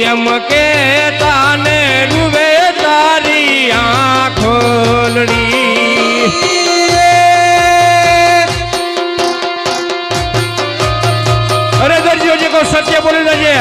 એમ કે તાને ડૂબે તારી આંખોલડી અરે દરજીઓ જે કો સત્ય બોલી દેજે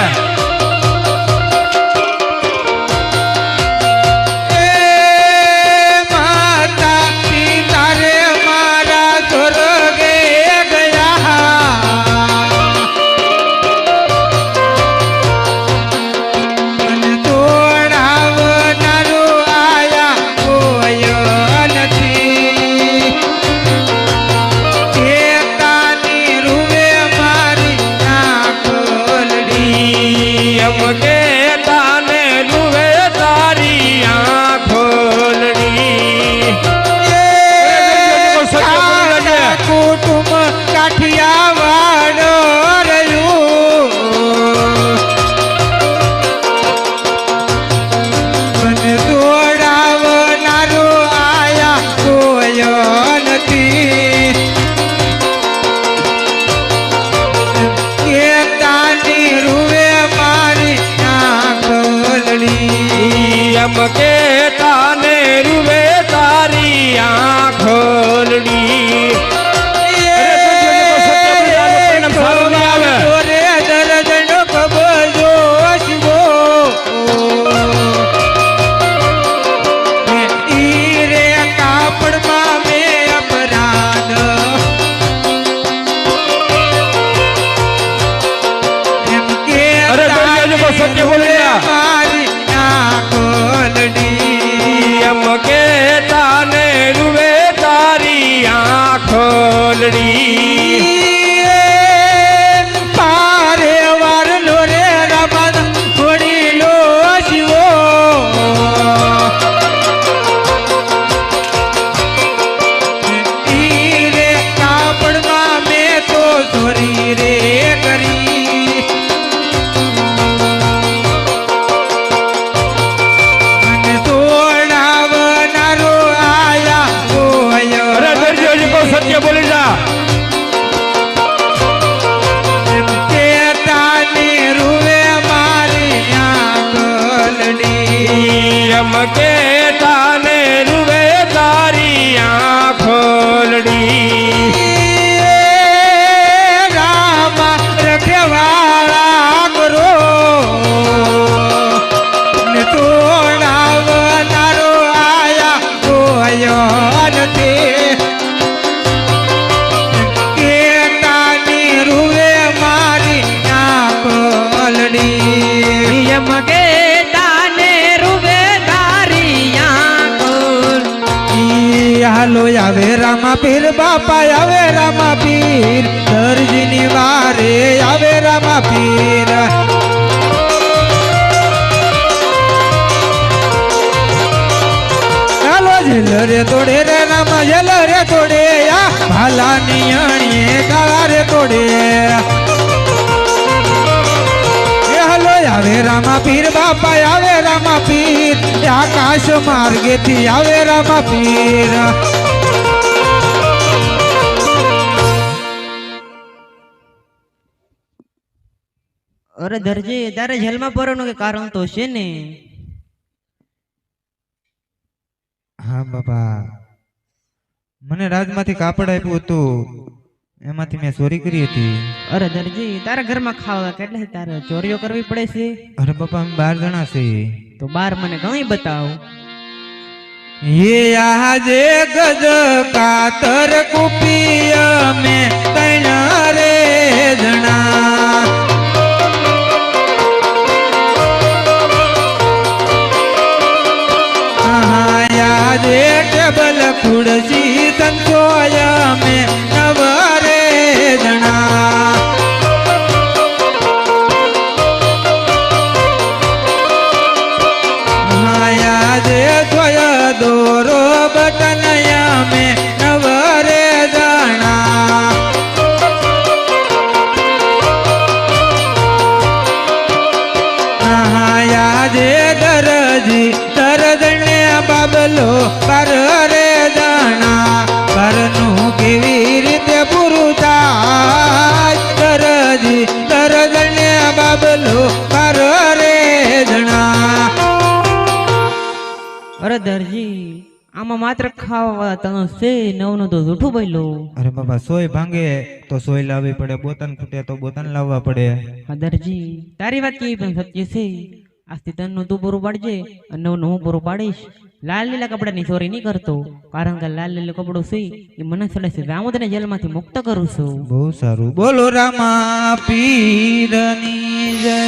એમ કે તાને રૂવે તારી આંખોલડી એમ કે તાને રૂવે તારી આંખોલડી પારે વાર લો રે રમન થોડી લો શિવો ઈ રે કાપડમાં મેં તો ચોરી રે કરી સત્ય બોલી જા કે તાની રૂવે મારી આંખોલડી એમ કે તાને રૂવે તારી આંખોલડી રામ રખવાળા કરો ને તોડાવનારો આયા કોયો નથી એમ કે તાને રૂવે તારી આંખોલડી હાલો આવે રામા પીર બાપા આવે રામા પીર દરજીની વારે આવે રામા પીર હાલો જેલ રે તોડે રે રામા જેલ રે તોડે ભાલાની અણીએ કાળા રે તોડે આવે રામા પીર બાપા આવે રામા પીર આકાશ માર્ગે થી આવે રામા પીર અરે દરજી તારે જેલમાં પડવાનું કે કારણ તો છે ને હા બાપા મને રાજમાંથી કાપડ આપ્યું હતું એમાંથી મેં ચોરી કરી હતી અરે દરજી તારા ઘરમાં ખાવા કેટલે તારે ચોરીઓ કરવી પડે છે અરે બાપા અમે 12 જણા છે તો 12 મને ઘણી બતાવો ये આજે ગજ કાતર કુપી અમે તૈણા રે જણા આજે ટેબલ ખુરશી સંતોય અમે નવરે જણા આજે જોય દોરો બટનયા મે નવરે જાણા આજે દરજી દરદને બાબલો પર રે જાણા પરનું કેવી રીતે પૂરું થાય દરજી દરદને બાબલો પર રે આમાં માત્ર ખાવા તનો છે નવનું તો જૂઠું બોલ્યો. અરે બાબા સોય ભાંગે તો સોય લાવવી પડે, બોતન ફૂટે તો બોતન લાવવા પડે. હા દરજી, તારી વાત કેવી પણ સત્ય છે. આજથી તનનું તું પૂરું પાડજે અને નવનું હું પૂરું પાડીશ. લાલ લીલા કપડાની ચોરી નહીં કરતો, કારણ કે લાલ લીલું કપડું છે એ મને સડે છે. રામોદને જેલમાંથી મુક્ત કરું છું. બહુ સારું. બોલો રામા પીરની જય.